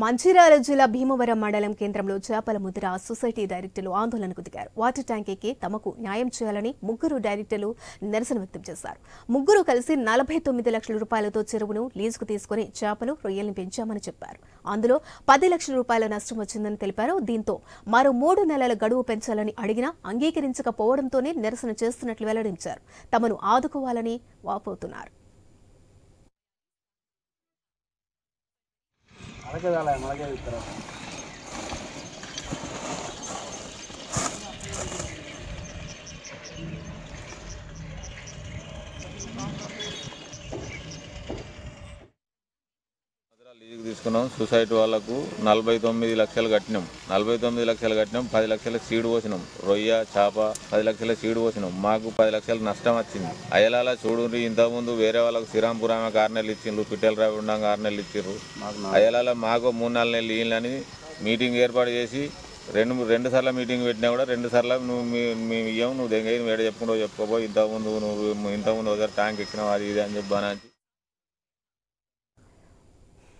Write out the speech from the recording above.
మంచిర్యాల జిల్లా భీమవరం మండలం కేంద్రంలో చేపల ముద్ర సొసైటీ డైరెక్టర్లు ఆందోళనకు దిగారు. వాటర్ ట్యాంక్ ఎక్కి తమకు న్యాయం చేయాలని ముగ్గురు డైరెక్టర్లు నిరసన వ్యక్తం చేశారు. ముగ్గురు కలిసి 49 లక్షల రూపాయలతో చెరువును లీజుకు తీసుకుని చేపలు, రొయ్యల్ని పెంచామని చెప్పారు. అందులో 10 లక్షల రూపాయల నష్టం వచ్చిందని తెలిపారు. దీంతో మరో 3 నెలల గడువు పెంచాలని అడిగినా అంగీకరించకపోవడంతోనే నిరసన చేస్తున్నట్లు వెల్లడించారు. తమను ఆదుకోవాలని వాపోతున్నారు. లీజుకు తీసుకున్నాం. సొసైటీ వాళ్ళకు 49 లక్షలు కట్టినాం. 49 లక్షలు కట్టినాం. 10 లక్షల సీడ్ పోసినాం. రొయ్య, చేప 10 లక్షల సీడ్ పోసినాం. మాకు 10 లక్షల నష్టం వచ్చింది. అయ్యలాల చూడుండ్రి, ఇంతకుముందు వేరే వాళ్ళకు శ్రీరాంపురామే 6 నెలలు ఇచ్చిండ్రు, పిట్టెల రావి ఉండంగా 6 నెలలు ఇచ్చిండ్రు. అయ్యలాల మాకు 3-4 నెలలు ఇయ్యాలని మీటింగ్ ఏర్పాటు చేసి రెండు సార్లు మీటింగ్ పెట్టినా కూడా 2 సార్లు మేము ఇయ్యం, నువ్వు దగ్గర వేడ చెప్పుకుంటూ చెప్పుకోబో, ఇంతకుముందు ఒకసారి ట్యాంక్ ఎక్కినావు అది ఇది అని చెప్పాను.